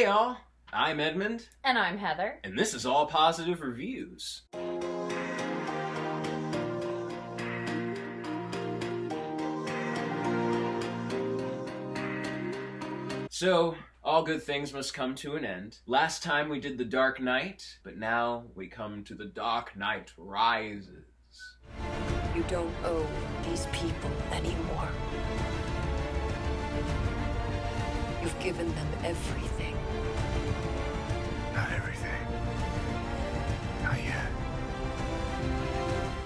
y'all, I'm Edmund. And I'm Heather. And this is All Positive Reviews. So, all good things must come to an end. Last time we did The Dark Knight, but now we come to The Dark Knight Rises. You don't owe these people anymore. You've given them everything. Not everything. Not yet.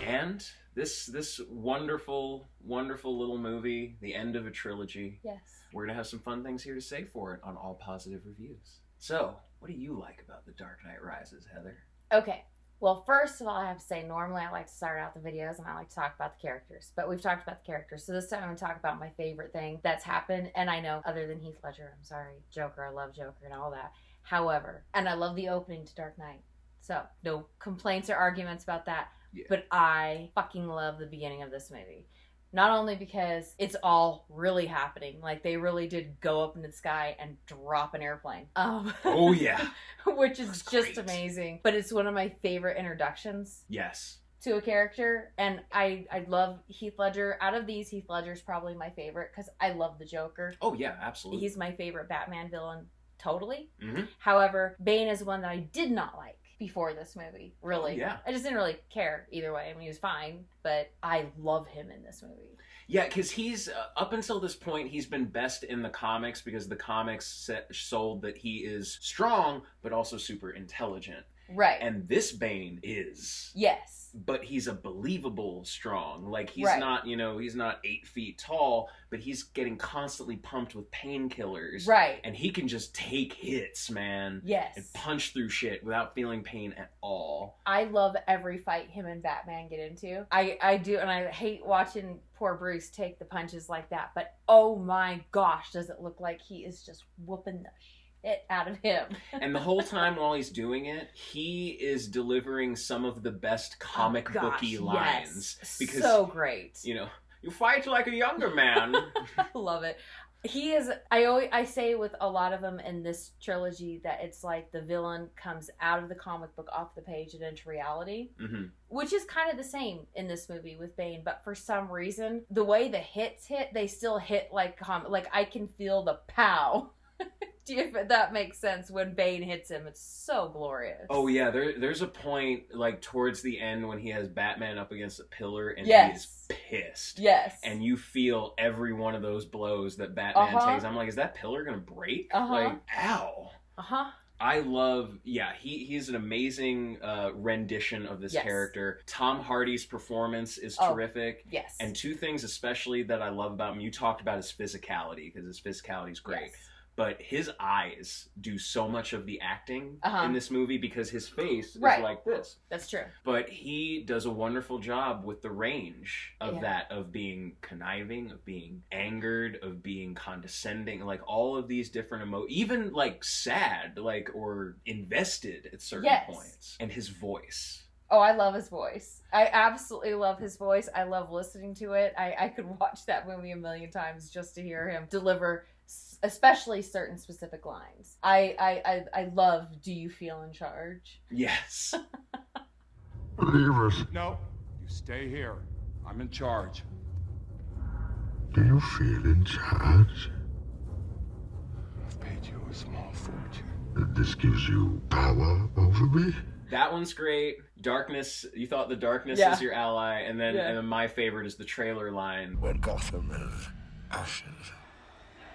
And this wonderful, wonderful little movie, the end of a trilogy. Yes. We're going to have some fun things here to say for it on All Positive Reviews. So, what do you like about The Dark Knight Rises, Heather? Okay. Well, first of all, I have to say, normally I like to start out the videos and I like to talk about the characters. But we've talked about the characters. So this time I'm going to talk about my favorite thing that's happened. And I know, other than Heath Ledger, I'm sorry, Joker, I love Joker and all that. However, and I love the opening to Dark Knight. So, no complaints or arguments about that. Yeah. But I fucking love the beginning of this movie. Not only because it's all really happening, like they really did go up into the sky and drop an airplane. Oh yeah. Which is just amazing. But it's one of my favorite introductions. Yes. To a character. And I love Heath Ledger. Out of these, Heath Ledger's probably my favorite because I love the Joker. Oh yeah, absolutely. He's my favorite Batman villain, totally. Mm-hmm. However, Bane is one that I did not like before this movie, really. Oh, yeah. I just didn't really care either way. I mean, he was fine, but I love him in this movie. Yeah, because he's, up until this point, he's been best in the comics because the comics sold that he is strong, but also super intelligent. Right. And this Bane is. Yes. But he's a believable strong. Like, he's right. not, he's not 8 feet tall, but he's getting constantly pumped with painkillers. Right. And he can just take hits, man. Yes. And punch through shit without feeling pain at all. I love every fight him and Batman get into. I do, and I hate watching poor Bruce take the punches like that, but oh my gosh, does it look like he is just whooping the shit out of him. And the whole time while he's doing it, he is delivering some of the best comic booky lines. Yes. Because, so great. You fight like a younger man. I love it. He is, I say with a lot of them in this trilogy that it's like the villain comes out of the comic book off the page and into reality. Mm-hmm. Which is kind of the same in this movie with Bane, but for some reason, the way the hits hit, they still hit like I can feel the pow. If that makes sense, when Bane hits him, it's so glorious. Oh yeah, there's a point like towards the end when he has Batman up against a pillar and yes. he is pissed. Yes. And you feel every one of those blows that Batman takes. I'm like, is that pillar gonna break? Like, ow. I love, he's an amazing rendition of this character. Tom Hardy's performance is terrific. Yes. And two things especially that I love about him, you talked about his physicality, because his physicality is great. Yes. But his eyes do so much of the acting in this movie because his face is like this. That's true. But he does a wonderful job with the range of that, of being conniving, of being angered, of being condescending, like all of these different even like sad, like, or invested at certain points. And his voice. Oh, I love his voice. I absolutely love his voice. I love listening to it. I could watch that movie a million times just to hear him deliver especially certain specific lines. I love "Do you feel in charge?" Yes. Leave us. No, you stay here. I'm in charge. Do you feel in charge? I've paid you a small fortune. This gives you power over me? That one's great. Darkness, you thought the darkness is your ally, and then my favorite is the trailer line. When Gotham is ashes,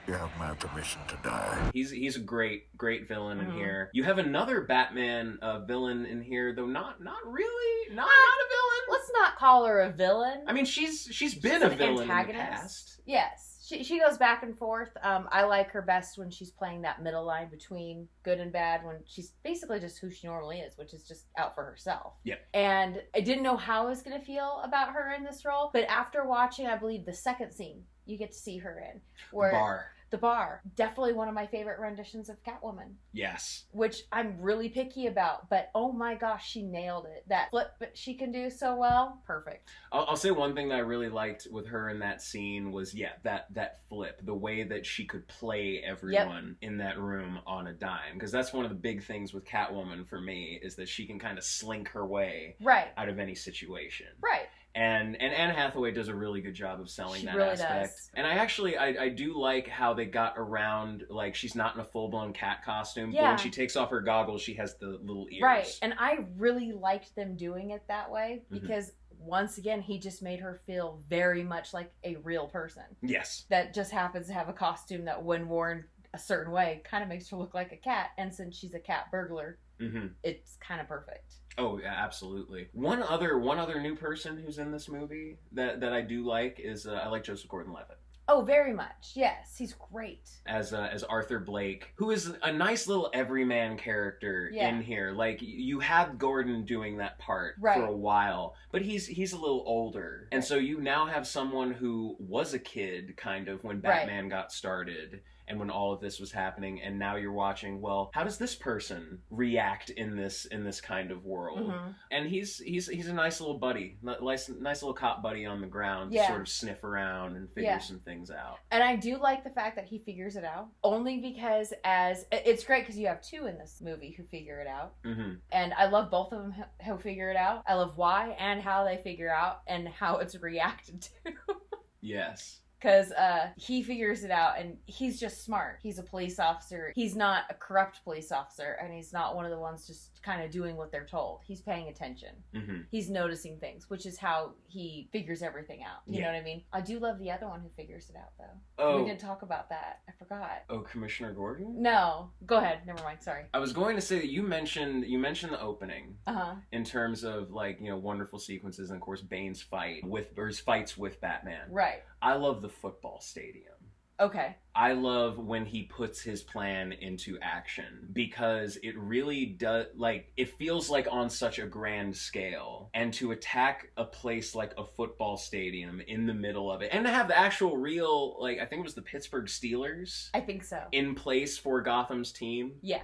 you have my permission to die. He's a great villain in here. You have another Batman villain in here, though not really, not a villain. Let's not call her a villain. I mean, she's been a villain in the past. Yes. She goes back and forth. I like her best when she's playing that middle line between good and bad, when she's basically just who she normally is, which is just out for herself. Yep. And I didn't know how I was going to feel about her in this role, but after watching, I believe, the second scene you get to see her in, where The Bar, definitely one of my favorite renditions of Catwoman. Yes. Which I'm really picky about, but oh my gosh, she nailed it. That flip that she can do so well, perfect. I'll say one thing that I really liked with her in that scene was, that flip, the way that she could play everyone in that room on a dime. Because that's one of the big things with Catwoman for me, is that she can kind of slink her way out of any situation. Right. And Anne Hathaway does a really good job of selling that really aspect. does. And I do like how they got around, like, she's not in a full-blown cat costume, but Yeah. when she takes off her goggles, she has the little ears. Right. And I really liked them doing it that way because once again, he just made her feel very much like a real person. Yes. That just happens to have a costume that, when worn a certain way, kind of makes her look like a cat. And since she's a cat burglar, it's kind of perfect. Oh yeah, absolutely. One other new person who's in this movie that I do like is I like Joseph Gordon-Levitt. Oh, very much. Yes, he's great. As Arthur Blake, who is a nice little everyman character in here. Like, you had Gordon doing that part for a while, but he's a little older. And so you now have someone who was a kid, kind of, when Batman got started and when all of this was happening, and now you're watching, well, how does this person react in this kind of world? And he's a nice little buddy, nice little cop buddy on the ground to sort of sniff around and figure some things out. And I do like the fact that he figures it out, only because it's great because you have two in this movie who figure it out. And I love both of them who figure it out. I love why and how they figure out and how it's reacted to. Yes. Because he figures it out, and he's just smart. He's a police officer. He's not a corrupt police officer, and he's not one of the ones just kind of doing what they're told. He's paying attention. He's noticing things, which is how he figures everything out. You know what I mean? I do love the other one who figures it out, though. Oh. We didn't talk about that. I forgot. Oh, Commissioner Gordon? No. Go ahead. Never mind. Sorry. I was going to say that you mentioned the opening in terms of, like, you know, wonderful sequences, and of course Bane's fights with Batman. Right. I love the football stadium. Okay. I love when he puts his plan into action, because it really does, like, it feels like on such a grand scale, and to attack a place like a football stadium in the middle of it, and to have the actual real, like, I think it was the Pittsburgh Steelers. I think so. In place for Gotham's team. Yeah.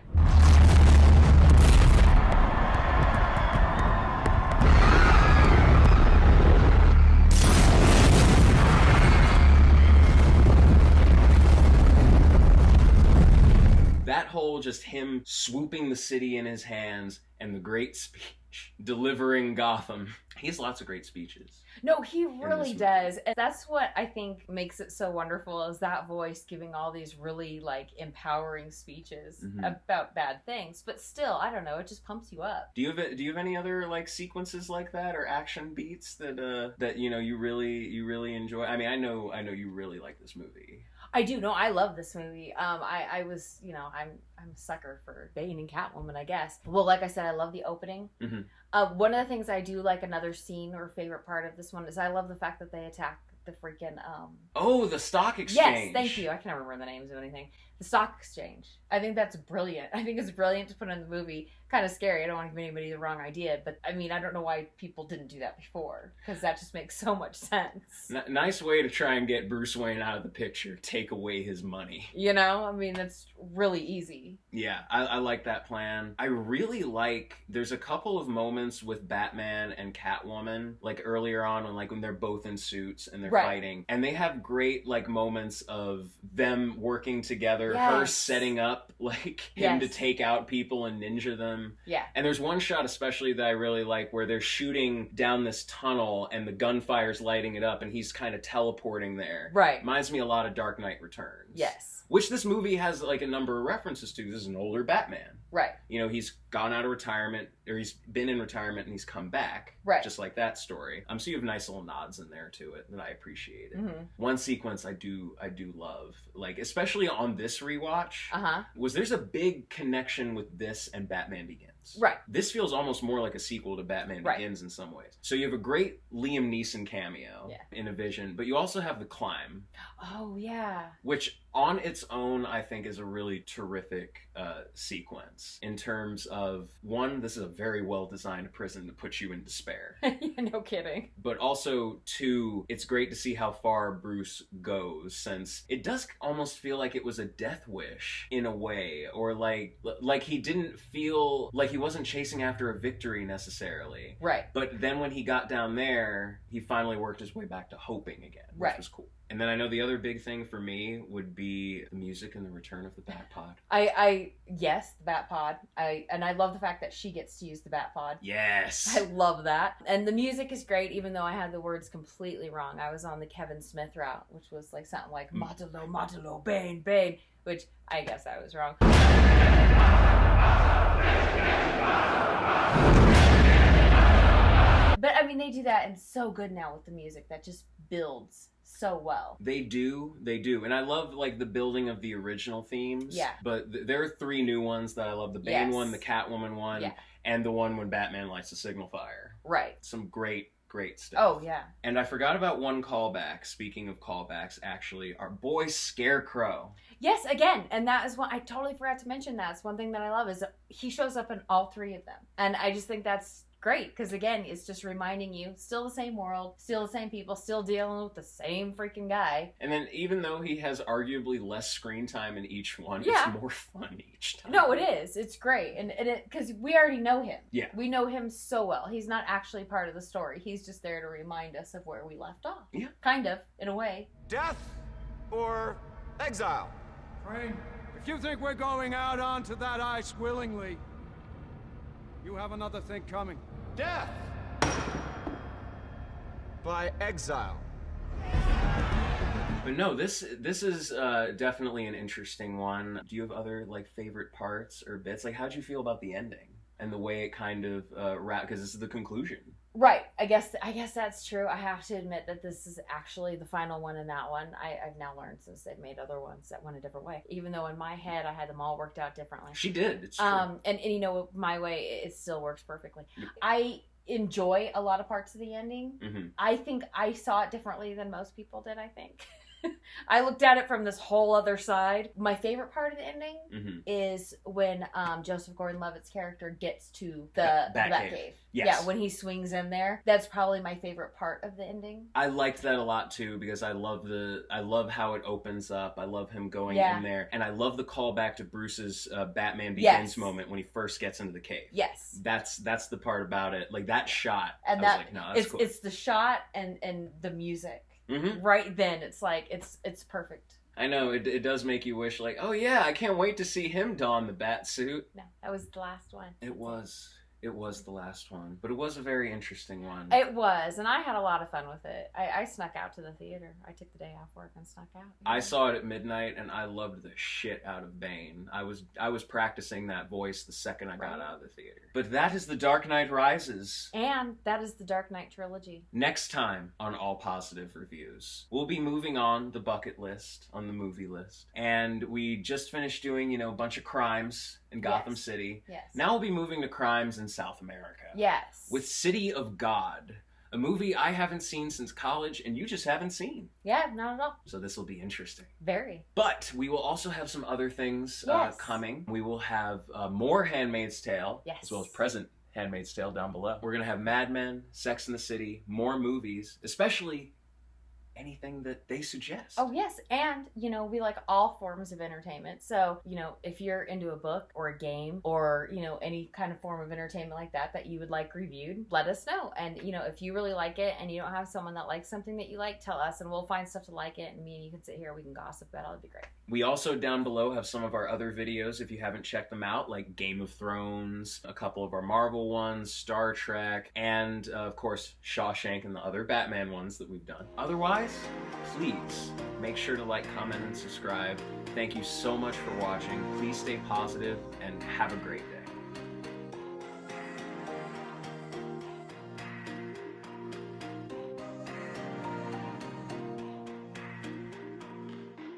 That whole just him swooping the city in his hands, and the great speech delivering Gotham. He has lots of great speeches. No, he really does. And that's what I think makes it so wonderful, is that voice giving all these really, like, empowering speeches about bad things. But still, I don't know, it just pumps you up. Do you have any other, like, sequences like that, or action beats that you know you really enjoy? I mean, I know you really like this movie. I do. No, I love this movie. I was, you know, I'm a sucker for Bane and Catwoman, I guess. Well, like I said, I love the opening. One of the things I do like, another scene or favorite part of this one, is I love the fact that they attack the freaking Oh, the stock exchange. Yes, thank you. I can never remember the names of anything. The stock exchange. I think that's brilliant. I think it's brilliant to put in the movie. Kind of scary. I don't want to give anybody the wrong idea, but I mean, I don't know why people didn't do that before, because that just makes so much sense. Nice way to try and get Bruce Wayne out of the picture. Take away his money. You know, I mean, that's really easy. Yeah, I like that plan. I really like, there's a couple of moments with Batman and Catwoman, like earlier on when they're both in suits and they're fighting, and they have great, like, moments of them working together, her setting up, like, him to take out people and ninja them. Yeah. And there's one shot especially that I really like, where they're shooting down this tunnel and the gunfire's lighting it up, and he's kind of teleporting there. Right. Reminds me a lot of Dark Knight Returns. Yes. Which this movie has, like, a number of references to. This is an older Batman. Right. You know, he's gone out of retirement, or he's been in retirement and he's come back. Right. Just like that story. So you have nice little nods in there to it that I appreciated. One sequence I do love, like, especially on this rewatch, was there's a big connection with this and Batman Begins. Begins. Right. This feels almost more like a sequel to Batman Right. Begins in some ways. So you have a great Liam Neeson cameo in A Vision, but you also have The Climb. Oh, yeah. Which on its own, I think, is a really terrific sequence in terms of, one, this is a very well-designed prison to put you in despair. Yeah, no kidding. But also, two, it's great to see how far Bruce goes, since it does almost feel like it was a death wish in a way, or like he didn't feel like he wasn't chasing after a victory necessarily. Right. But then when he got down there, he finally worked his way back to hoping again, which was cool. And then I know the other big thing for me would be the music and the return of the Bat Pod. Yes, the Bat Pod. And I love the fact that she gets to use the Bat Pod. Yes. I love that. And the music is great, even though I had the words completely wrong. I was on the Kevin Smith route, which was like something like Matalo, Matalo, Bane, Bane, which I guess I was wrong. But I mean, they do that and so good now with the music that just builds so well. They do. And I love like the building of the original themes. Yeah. But there are three new ones that I love. The Bane one, the Catwoman one, and the one when Batman lights the signal fire. Right. Some great stuff. Oh, yeah. And I forgot about one callback. Speaking of callbacks, actually, our boy Scarecrow. Yes, again, and that is one I totally forgot to mention. That's one thing that I love is that he shows up in all three of them, and I just think that's great because again, it's just reminding you, still the same world, still the same people, still dealing with the same freaking guy. And then even though he has arguably less screen time in each one, Yeah. it's more fun each time. No, it is. It's great, and it because we already know him. Yeah, we know him so well. He's not actually part of the story. He's just there to remind us of where we left off. Yeah, kind of in a way. Death or exile? Crane, if you think we're going out onto that ice willingly, you have another thing coming. Death by exile. But no, this is definitely an interesting one. Do you have other like favorite parts or bits? Like, how'd you feel about the ending and the way it kind of wrapped? Because this is the conclusion. Right. I guess that's true. I have to admit that this is actually the final one in that one. I've now learned since they've made other ones that went a different way. Even though in my head I had them all worked out differently. She did. It's true. And you know, my way, it still works perfectly. I enjoy a lot of parts of the ending. Mm-hmm. I think I saw it differently than most people did, I think. I looked at it from this whole other side. My favorite part of the ending is when Joseph Gordon-Levitt's character gets to the Batcave. Yes. Yeah, when he swings in there. That's probably my favorite part of the ending. I liked that a lot too because I love how it opens up. I love him going in there, and I love the callback to Bruce's Batman Begins moment when he first gets into the cave. Yes, that's the part about it. Like that shot, and I was like, no, that's cool. It's the shot and the music. Mm-hmm. Right then, it's like it's perfect. I know it does make you wish, like, oh yeah, I can't wait to see him don the bat suit. No, that was the last one. It was the last one, but it was a very interesting one. It was, and I had a lot of fun with it. I snuck out to the theater. I took the day off work and snuck out. I saw it at midnight, and I loved the shit out of Bane. I was practicing that voice the second I got out of the theater. But that is The Dark Knight Rises. And that is the Dark Knight Trilogy. Next time on All Positive Reviews, we'll be moving on the bucket list, on the movie list. And we just finished doing, a bunch of crimes in Gotham City. Yes. Now we'll be moving to crimes in South America. Yes. With City of God, a movie I haven't seen since college and you just haven't seen. Yeah, not at all. So this will be interesting. Very. But we will also have some other things coming. We will have more Handmaid's Tale, as well as present Handmaid's Tale down below. We're going to have Mad Men, Sex and the City, more movies, especially anything that they suggest. Oh, yes. And, we like all forms of entertainment. So, if you're into a book or a game or, any kind of form of entertainment like that you would like reviewed, let us know. And, if you really like it and you don't have someone that likes something that you like, tell us and we'll find stuff to like it. And me and you can sit here, we can gossip about it. It'll be great. We also down below have some of our other videos if you haven't checked them out, like Game of Thrones, a couple of our Marvel ones, Star Trek, and of course Shawshank and the other Batman ones that we've done. Otherwise, please make sure to like, comment, and subscribe. Thank you so much for watching. Please stay positive and have a great day.